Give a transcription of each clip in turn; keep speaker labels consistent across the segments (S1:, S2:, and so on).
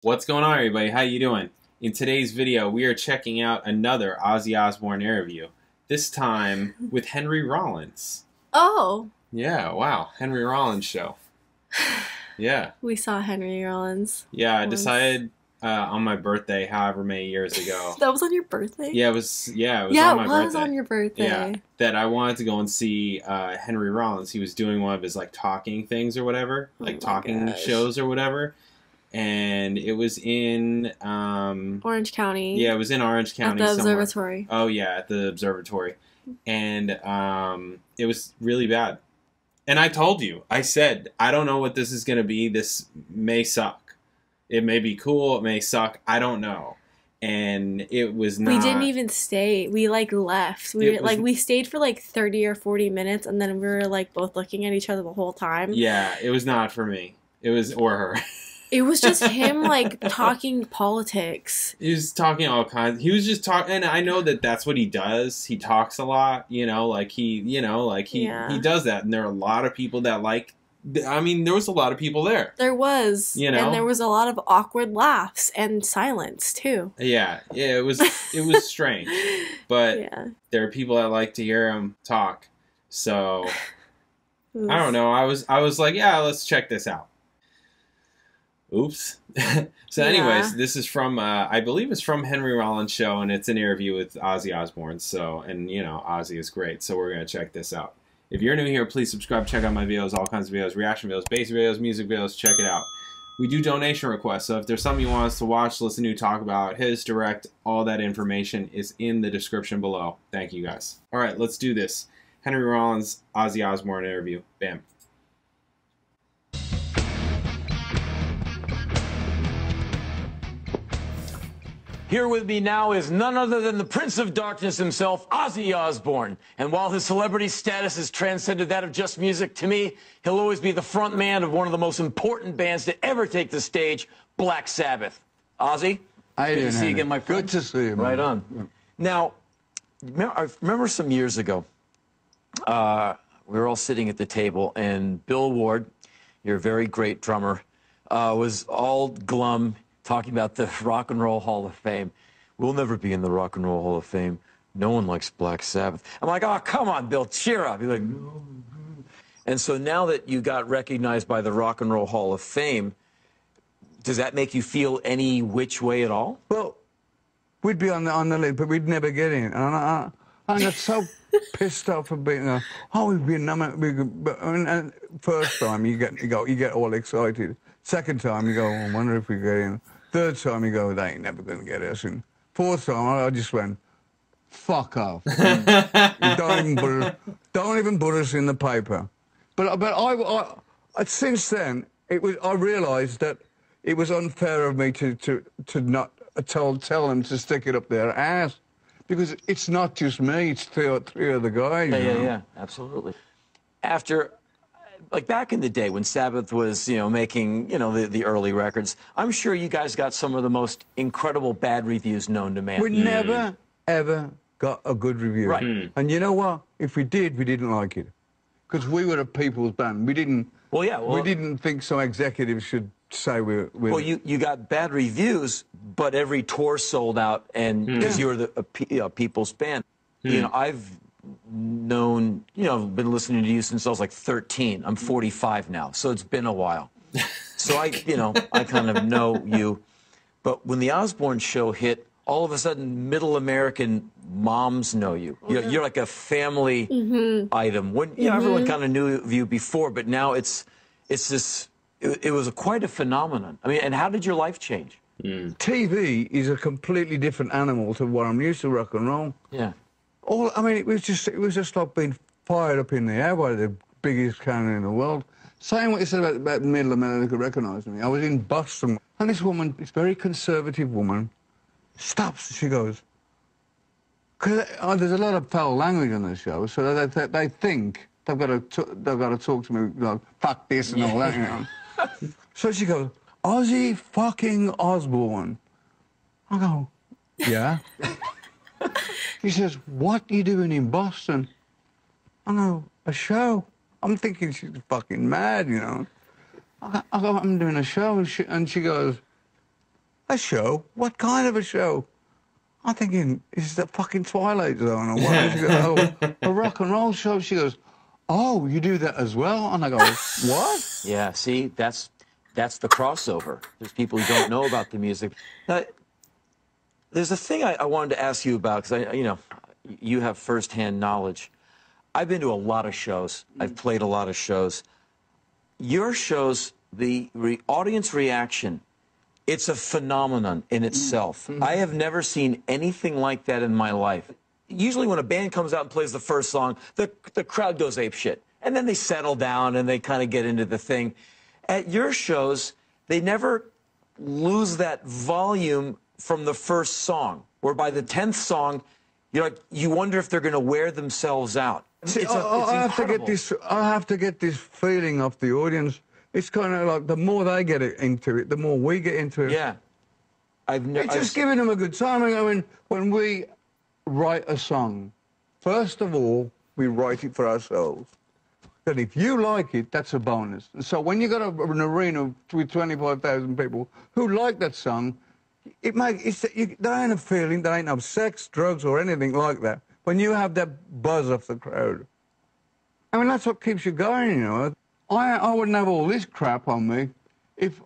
S1: What's going on, everybody? How you doing? In today's video, we are checking out another Ozzy Osbourne interview. This time with Henry Rollins.
S2: Oh.
S1: Yeah, wow. Henry Rollins show. Yeah.
S2: We saw Henry Rollins.
S1: Yeah, I decided on my birthday, however many years ago.
S2: That was on your birthday?
S1: Yeah, it was on my birthday.
S2: Yeah, it was on your birthday.
S1: Yeah, that I wanted to go and see Henry Rollins. He was doing one of his, like, talking things or whatever. Like, talking shows or whatever. And it was in
S2: Orange County.
S1: Yeah, it was in Orange County.
S2: At the observatory.
S1: Oh yeah, at the observatory. And it was really bad. And I told you, I said, I don't know what this is going to be. This may suck. It may be cool. It may suck. I don't know. And it was not.
S2: We didn't even stay. We like left. We stayed for like 30 or 40 minutes, and then we were like both looking at each other the whole time.
S1: Yeah, it was not for me. It was or her.
S2: It was just him, like, talking politics.
S1: He was talking all kinds. He was just talking, and I know that that's what he does. He talks a lot, he does that. And there are a lot of people that like, I mean, there was a lot of people there.
S2: There was. And there was a lot of awkward laughs and silence, too.
S1: Yeah, it was strange. But there are people that like to hear him talk. So, I don't know. I was like, yeah, let's check this out. Oops. So anyways, this is from, I believe it's from Henry Rollins' show, and it's an interview with Ozzy Osbourne. So, and you know, Ozzy is great. So we're going to check this out. If you're new here, please subscribe, check out my videos, all kinds of videos, reaction videos, bass videos, music videos, check it out. We do donation requests, so if there's something you want us to watch, listen to, talk about, hit us direct, all that information is in the description below. Thank you guys. All right, let's do this. Henry Rollins, Ozzy Osbourne interview. Bam.
S3: Here with me now is none other than the Prince of Darkness himself, Ozzy Osbourne. And while his celebrity status has transcended that of just music, to me, he'll always be the front man of one of the most important bands to ever take the stage, Black Sabbath. Ozzy, good to see you again, my friend.
S4: Good to see you, man.
S3: Right on. Yeah. Now, I remember some years ago, we were all sitting at the table, and Bill Ward, your very great drummer, was all glum, talking about the Rock and Roll Hall of Fame. We'll never be in the Rock and Roll Hall of Fame. No one likes Black Sabbath. I'm like, oh, come on, Bill, cheer up. He's like, no. And so now that you got recognized by the Rock and Roll Hall of Fame, does that make you feel any which way at all?
S4: Well, we'd be on the list, but we'd never get in. And I got so pissed off for being, we've been nominated. First time you get all excited. Second time you go, I wonder if we get in. Third time you go, they ain't never going to get us in. Fourth time I just went, fuck off. Don't even put us in the paper. But I since then I realised that it was unfair of me to not tell them to stick it up their ass, because it's not just me, it's three other guys.
S3: Yeah, absolutely. After, like back in the day when Sabbath was, making, the early records, I'm sure you guys got some of the most incredible bad reviews known to man.
S4: We never, ever got a good review.
S3: Right.
S4: And you know what? If we did, we didn't like it. Because we were a people's band. We didn't... we didn't think some executives should say we're...
S3: Well, you got bad reviews, but every tour sold out, and because you were the people's band. I've known, been listening to you since I was like 13. I'm 45 now, so it's been a while. So I kind of know you. But when the Osbourne show hit, all of a sudden, middle American moms know you. You're like a family item. When everyone kind of knew of you before, but now it's this. It was quite a phenomenon. I mean, and how did your life change?
S4: TV is a completely different animal to what I'm used to, rock and roll.
S3: Yeah.
S4: I mean, it was just like being fired up in the air by the biggest cannon in the world. Saying what you said about middle America recognising me. I was in Boston, and this woman, this very conservative woman, stops. She goes, because there's a lot of foul language on the show, so they think they've got to talk to me like fuck this and all that, So she goes, Ozzy fucking Osbourne. I go, yeah. He says, what are you doing in Boston? I go, a show. I'm thinking she's fucking mad, I go, I'm doing a show, and she goes, A show? What kind of a show? I'm thinking, is the fucking Twilight Zone or what? She goes, oh, a rock and roll show. She goes, oh, you do that as well? And I go, what?
S3: Yeah, see, that's the crossover. There's people who don't know about the music. Now, there's a thing I wanted to ask you about, because you have firsthand knowledge. I've been to a lot of shows. I've played a lot of shows. Your shows, the audience reaction, it's a phenomenon in itself. I have never seen anything like that in my life. Usually when a band comes out and plays the first song, the crowd goes apeshit. And then they settle down and they kind of get into the thing. At your shows, they never lose that volume from the first song, where by the 10th song, you wonder if they're going to wear themselves out.
S4: See, I have to get this feeling of the audience. It's kind of like the more they get into it, the more we get into it.
S3: Yeah.
S4: It's just giving them a good time. I mean, when we write a song, first of all, we write it for ourselves. Then if you like it, that's a bonus. And so when you got an arena with 25,000 people who like that song, there ain't a feeling, there ain't no sex, drugs, or anything like that. When you have that buzz off the crowd, I mean, that's what keeps you going, I wouldn't have all this crap on me if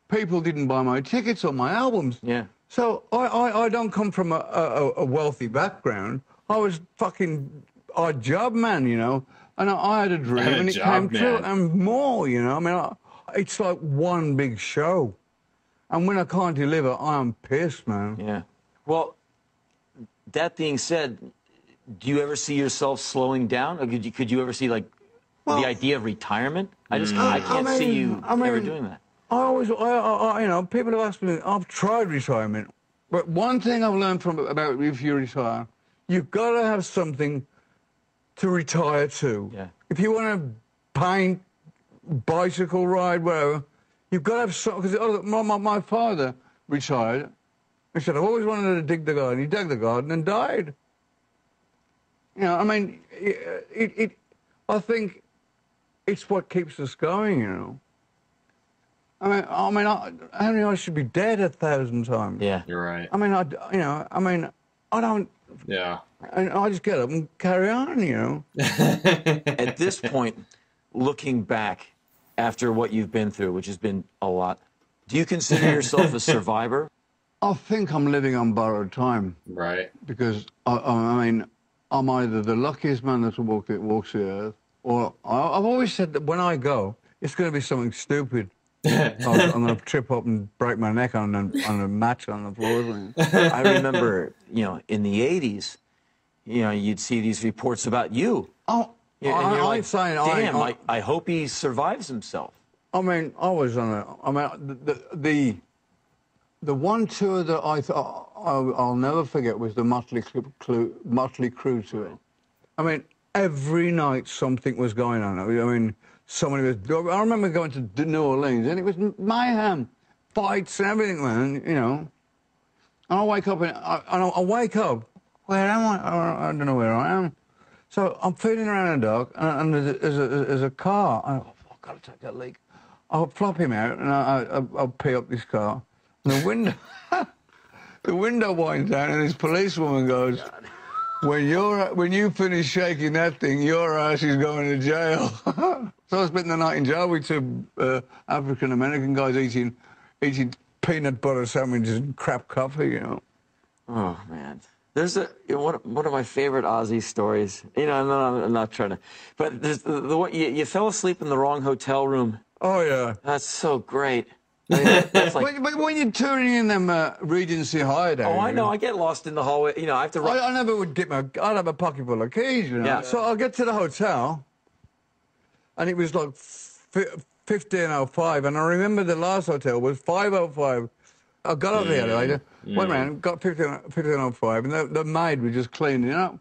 S4: people didn't buy my tickets or my albums.
S3: Yeah.
S4: So I don't come from a wealthy background. I was fucking odd job man, and I had a dream and it came true and more, I mean, it's like one big show. And when I can't deliver, I'm pissed, man.
S3: Yeah. Well, that being said, do you ever see yourself slowing down? Or could you ever see, the idea of retirement? I can't see you ever doing that.
S4: I always, people have asked me, I've tried retirement. But one thing I've learned about if you retire, you've got to have something to retire to.
S3: Yeah.
S4: If you want to paint, bicycle ride, whatever, you've got to have something. Because my father retired. He said, I've always wanted to dig the garden. He dug the garden and died. I mean, I think it's what keeps us going, Henry, I should be dead 1,000 times.
S3: Yeah,
S1: you're right.
S4: I mean, I don't.
S1: Yeah.
S4: And I just get up and carry on,
S3: At this point, looking back after what you've been through, which has been a lot, do you consider yourself a survivor?
S4: I think I'm living on borrowed time.
S1: Right.
S4: Because, I mean, I'm either the luckiest man that walks the earth, or I've always said that when I go, it's going to be something stupid. I'm going to trip up and break my neck on a match on the floor.
S3: I remember, in the 80s, you'd see these reports about you.
S4: Oh,
S3: and you're like,
S4: saying,
S3: damn, I hope he survives himself.
S4: I mean, I was on the one tour that I thought I'll never forget was the Motley Crue tour. I mean, every night something was going on. I mean, somebody was. I remember going to New Orleans and it was mayhem, fights and everything, man. And I wake up I wake up. Where am I? I don't know where I am. So I'm feeling around in the dark, and there's a car. I've got to take that leak. I'll flop him out, and I'll pee up this car. And the window winds down, and this policewoman goes, when you finish shaking that thing, your ass is going to jail. So I spent the night in jail with two African-American guys eating peanut butter sandwiches and crap coffee,
S3: Oh, man. There's one of my favorite Ozzy stories. I'm not trying to, but there's the one you fell asleep in the wrong hotel room.
S4: Oh yeah,
S3: that's so great. I mean, that's like,
S4: but when you're touring in them Regency hideout.
S3: Oh, I know. I get lost in the hallway. I have to.
S4: I never would I'd have a pocket full of keys.
S3: Yeah.
S4: So I'll get to the hotel, and it was like 15:05, and I remember the last hotel was 5:05. I got up the elevator, went round, got 15:05, and the maid was just cleaning up.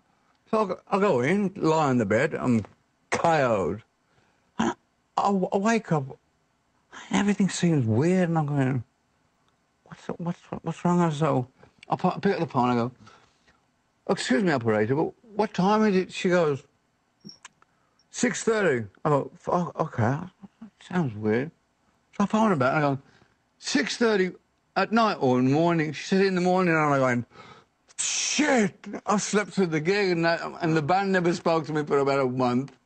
S4: So I go in, lie on the bed, I'm KO'd. And I wake up, and everything seems weird, and I'm going, what's wrong? So I pick up the phone, I go, excuse me, operator, but what time is it? She goes, 6:30. I go, okay, sounds weird. So I phone her back, and I go, 6:30. at night or in the morning. She said, in the morning, and I'm going, shit, I slept through the gig, and the band never spoke to me for about a month.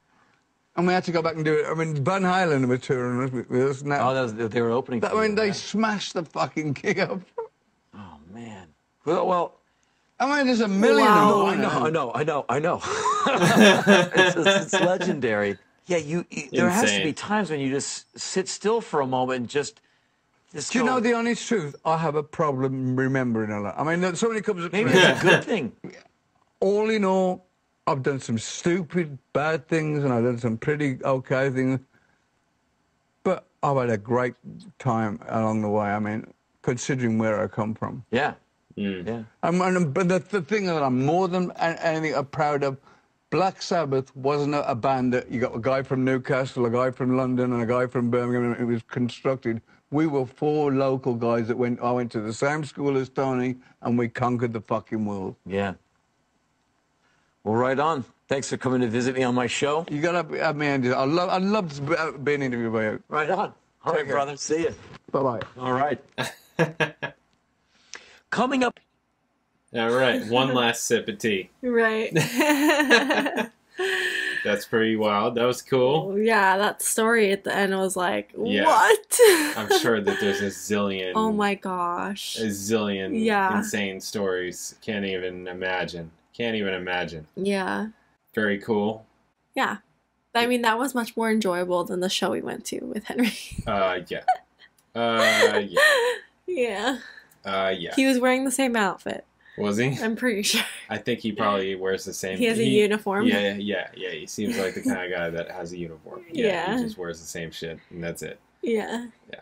S4: And we had to go back and do it. I mean, Van Halen were touring with us.
S3: Oh, they were opening for
S4: I mean,
S3: you,
S4: they smashed the fucking gig up.
S3: Oh, man. Well,
S4: I mean, there's a million
S2: Wow.
S4: of them.
S3: I know. It's legendary. Yeah, there has to be times when you just sit still for a moment and just
S4: do you know the honest truth? I have a problem remembering a lot. I mean, somebody comes up to me.
S3: Maybe it's a good thing.
S4: All in all, I've done some stupid, bad things, and I've done some pretty okay things. But I've had a great time along the way. I mean, considering where I come from.
S3: Yeah. Yeah.
S4: But the thing that I'm more than anything proud of, Black Sabbath wasn't a band that you got a guy from Newcastle, a guy from London, and a guy from Birmingham. It was constructed. We were 4 local guys that I went to the same school as Tony, and we conquered the fucking world.
S3: Yeah. Well, right on. Thanks for coming to visit me on my show.
S4: You got to have me in. I'd love being interviewed by you.
S3: Right on. All right, brother. See you.
S4: Bye-bye.
S3: All right. Coming up.
S1: All right, one last sip of tea.
S2: Right.
S1: That's pretty wild. That was cool.
S2: Yeah, that story at the end was like,
S1: Yeah.
S2: what?
S1: I'm sure that there's a zillion.
S2: Oh my gosh.
S1: A zillion
S2: Yeah.
S1: insane stories. Can't even imagine.
S2: Yeah.
S1: Very cool.
S2: Yeah. I mean, that was much more enjoyable than the show we went to with Henry.
S1: Yeah. Yeah.
S2: Yeah.
S1: Yeah.
S2: He was wearing the same outfit.
S1: Was he?
S2: I'm pretty sure.
S1: I think he probably wears the same.
S2: He has a uniform.
S1: Yeah. He seems like the kind of guy that has a uniform.
S2: Yeah.
S1: He just wears the same shit, and that's it.
S2: Yeah.
S1: Yeah.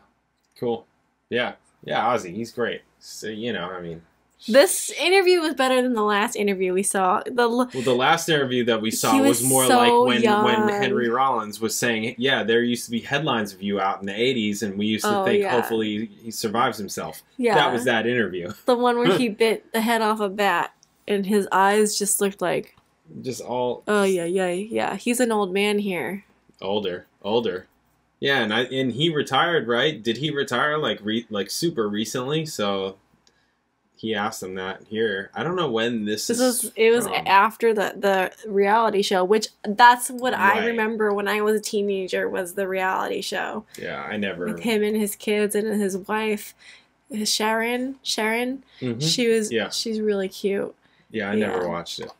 S1: Cool. Yeah. Yeah, Ozzy, he's great. So, I mean...
S2: This interview was better than the last interview we saw.
S1: Well, the last interview that we saw was more
S2: so
S1: like
S2: young.
S1: when Henry Rollins was saying, yeah, there used to be headlines of you out in the 80s, and we used to think, hopefully, he survives himself.
S2: Yeah.
S1: That was that interview.
S2: The one where he bit the head off a bat, and his eyes just looked like...
S1: Just all...
S2: Oh, yeah. He's an old man here.
S1: Older. Yeah, and he retired, right? Did he retire, like super recently? So... He asked him that here. I don't know when this is.
S2: It was after the reality show, which that's what I remember when I was a teenager, was the reality show.
S1: Yeah, I never.
S2: With him and his kids and his wife, Sharon.
S1: Mm-hmm.
S2: She's really cute.
S1: Yeah, I never watched it.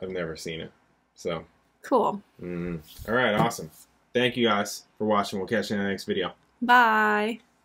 S1: I've never seen it. So.
S2: Cool.
S1: All right, awesome. Thank you guys for watching. We'll catch you in the next video.
S2: Bye.